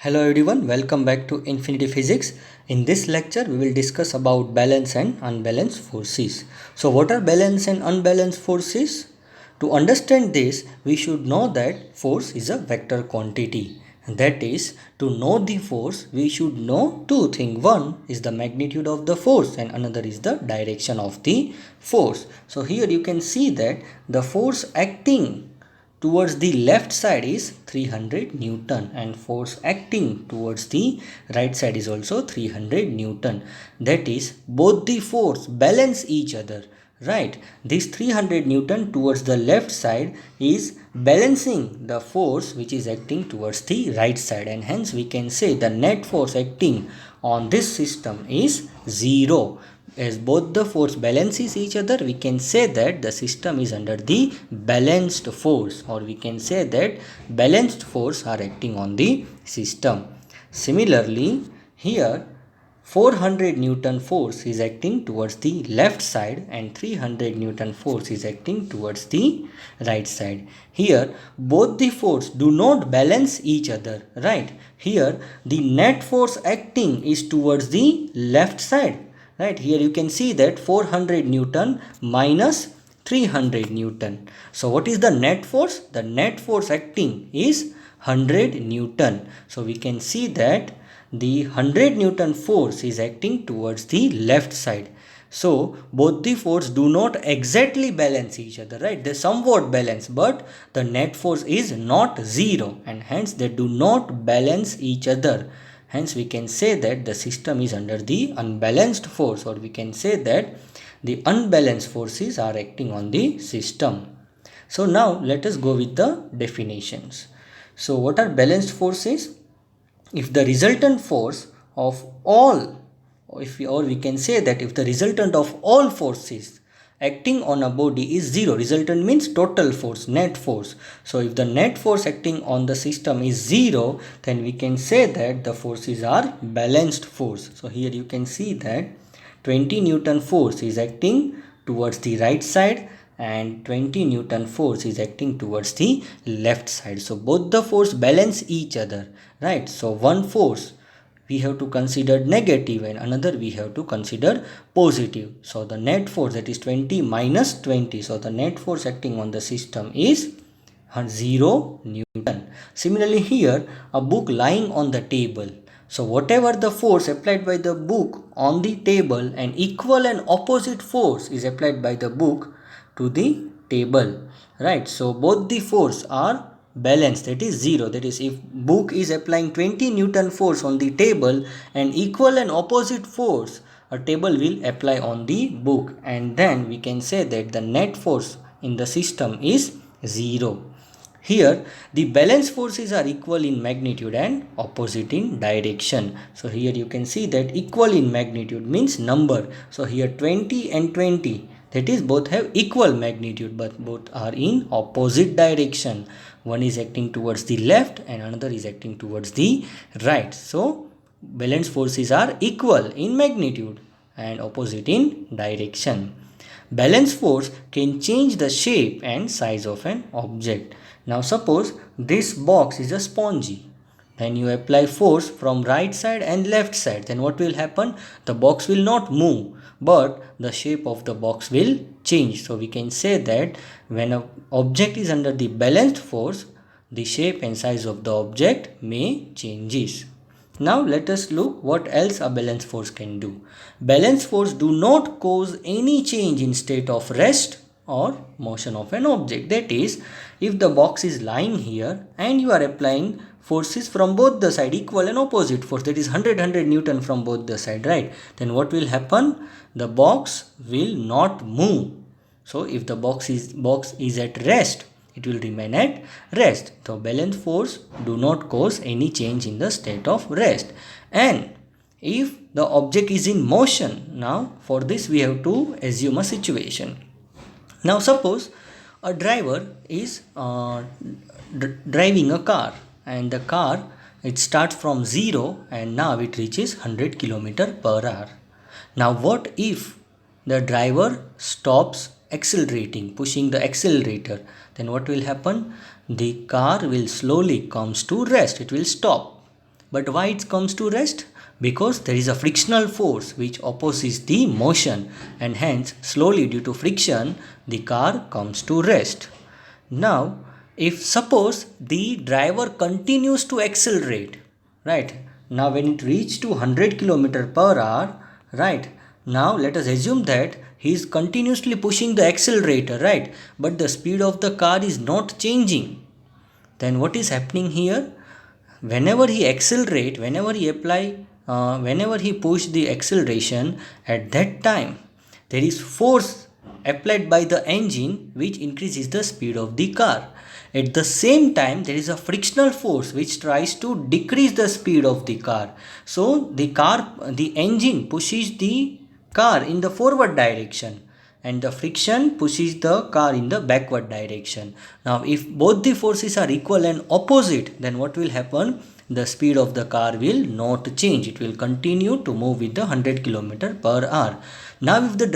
Hello everyone, welcome back to Infinity Physics. In this lecture, we will discuss about balance and unbalanced forces. So what are balance and unbalanced forces? To understand this, we should know that force is a vector quantity. That is, to know the force, we should know two things. One is the magnitude of the force and another is the direction of the force. So here you can see that the force acting towards the left side is 300 Newton and force acting towards the right side is also 300 Newton. That is, both the force balance each other, right? This 300 Newton towards the left side is balancing the force which is acting towards the right side, and hence we can say the net force acting on this system is 0. As both the force balances each other, we can say that the system is under the balanced force, or we can say that balanced force are acting on the system. Similarly, here 400 Newton force is acting towards the left side and 300 Newton force is acting towards the right side. Here both the force do not balance each other, right? Here the net force acting is towards the left side. Right, here you can see that 400 Newton minus 300 Newton. So what is the net force? The net force acting is 100 Newton. So we can see that the 100 Newton force is acting towards the left side. So both the force do not exactly balance each other, right? They somewhat balance, but the net force is not 0 and hence they do not balance each other. Hence we can say that the system is under the unbalanced force, or we can say that the unbalanced forces are acting on the system. So now let us go with the definitions. So what are balanced forces? If the resultant force of all, or we can say that if the resultant of all forces acting on a body is 0, resultant means total force, net force. So if the net force acting on the system is 0, then we can say that the forces are balanced force. So here you can see that 20 Newton force is acting towards the right side and 20 Newton force is acting towards the left side. So both the force balance each other, right? So one force we have to consider negative and another we have to consider positive. So the net force, that is 20 minus 20. So the net force acting on the system is 0 Newton. Similarly here, a book lying on the table. So whatever the force applied by the book on the table, an equal and opposite force is applied by the book to the table, right? So both the force are balanced, that is 0. That is, if book is applying 20 Newton force on the table, an equal and opposite force a table will apply on the book, and then we can say that the net force in the system is 0. Here the balanced forces are equal in magnitude and opposite in direction. So here you can see that equal in magnitude means number. So here 20 and 20, that is, both have equal magnitude but both are in opposite direction. One is acting towards the left and another is acting towards the right. So balanced forces are equal in magnitude and opposite in direction. Balanced force can change the shape and size of an object. Now suppose this box is a spongy. When you apply force from right side and left side, then what will happen? The box will not move, but the shape of the box will change. So we can say that when an object is under the balanced force, the shape and size of the object may changes. Now let us look what else a balanced force can do. Balanced force do not cause any change in state of rest or motion of an object. That is, if the box is lying here and you are applying forces from both the side, equal and opposite force, that is 100 Newton from both the side, right? Then what will happen? The box will not move. So if the box is at rest, it will remain at rest. So balanced force do not cause any change in the state of rest. And if the object is in motion, now for this we have to assume a situation. Now suppose a driver is driving a car, and the car, it starts from 0 and now it reaches 100 km per hour. Now what if the driver stops accelerating, pushing the accelerator? Then what will happen? The car will slowly comes to rest, it will stop. But why it comes to rest? Because there is a frictional force which opposes the motion, and hence slowly due to friction the car comes to rest. Now if suppose the driver continues to accelerate, right, now when it reaches to 100 km per hour, right, now let us assume that he is continuously pushing the accelerator, right, but the speed of the car is not changing. Then what is happening here? Whenever he accelerate, whenever he push the acceleration, at that time there is force applied by the engine which increases the speed of the car. At the same time there is a frictional force which tries to decrease the speed of the car. So the engine pushes the car in the forward direction and the friction pushes the car in the backward direction. Now if both the forces are equal and opposite, then what will happen? The speed of the car will not change. It will continue to move with the 100 km per hour. Now if the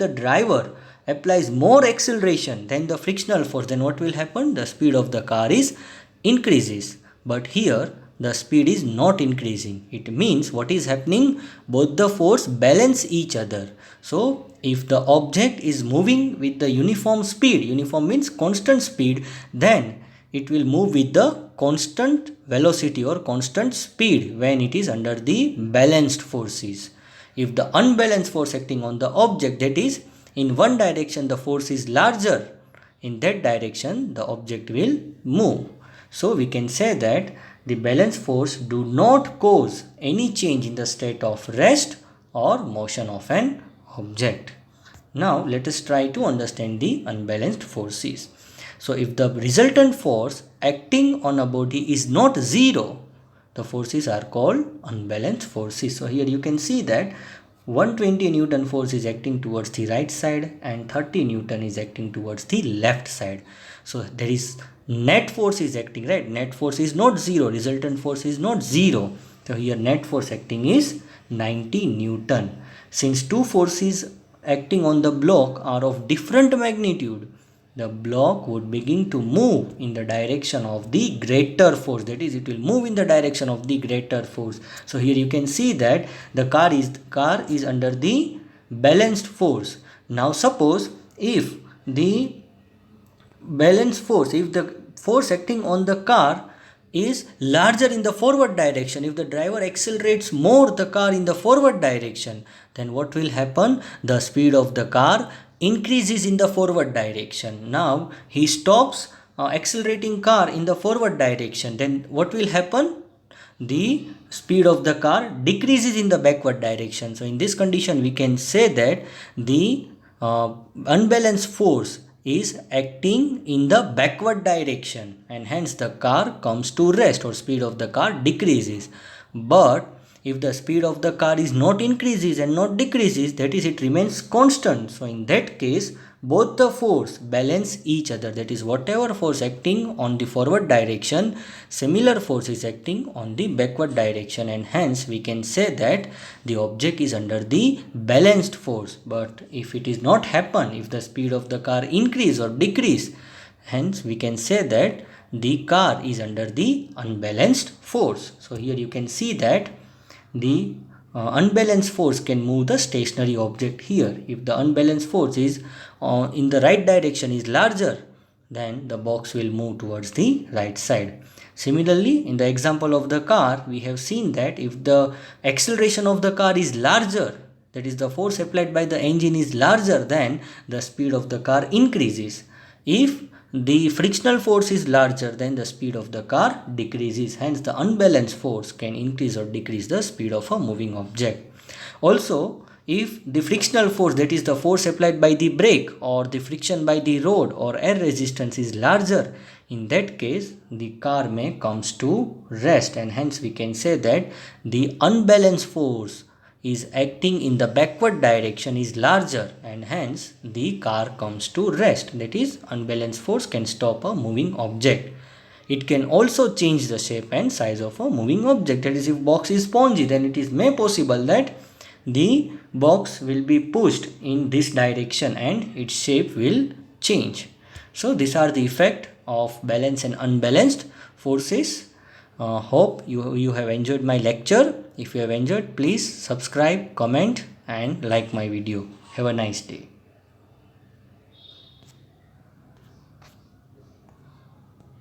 driver applies more acceleration than the frictional force, then what will happen? The speed of the car is increases. But here the speed is not increasing. It means what is happening? Both the force balance each other. So if the object is moving with the uniform speed, uniform means constant speed, then it will move with the constant velocity or constant speed when it is under the balanced forces. If the unbalanced force acting on the object, that is in one direction the force is larger, in that direction the object will move. So we can say that the balance force do not cause any change in the state of rest or motion of an object. Now let us try to understand the unbalanced forces. So if the resultant force acting on a body is not zero, the forces are called unbalanced forces. So here you can see that 120 Newton force is acting towards the right side and 30 Newton is acting towards the left side. So there is net force is acting, right? Net force is not zero, resultant force is not zero. So here net force acting is 90 Newton. Since two forces acting on the block are of different magnitude, the block would begin to move in the direction of the greater force. That is, it will move in the direction of the greater force. So here you can see that the car is under the balanced force. Now suppose if the force acting on the car is larger in the forward direction, if the driver accelerates more the car in the forward direction, then what will happen? The speed of the car increases in the forward direction. Now he stops accelerating car in the forward direction, then what will happen? The speed of the car decreases in the backward direction. So in this condition we can say that the unbalanced force is acting in the backward direction and hence the car comes to rest or speed of the car decreases. But if the speed of the car is not increases and not decreases, that is it remains constant. So in that case both the force balance each other. That is, whatever force acting on the forward direction, similar force is acting on the backward direction, and hence we can say that the object is under the balanced force. But if it is not happen, if the speed of the car increase or decrease, hence we can say that the car is under the unbalanced force. So here you can see that the unbalanced force can move the stationary object here. If the unbalanced force is in the right direction is larger, then the box will move towards the right side. Similarly, in the example of the car, we have seen that if the acceleration of the car is larger, that is the force applied by the engine is larger, then the speed of the car increases. If the frictional force is larger, then the speed of the car decreases. Hence the unbalanced force can increase or decrease the speed of a moving object. Also, if the frictional force, that is the force applied by the brake or the friction by the road or air resistance is larger, in that case the car may comes to rest, and hence we can say that the unbalanced force is acting in the backward direction is larger, and hence the car comes to rest. That is, unbalanced force can stop a moving object. It can also change the shape and size of a moving object. That is, if box is spongy, then it is may possible that the box will be pushed in this direction and its shape will change. So these are the effect of balanced and unbalanced forces Hope you have enjoyed my lecture. If you have enjoyed, please subscribe, comment and like my video. Have a nice day.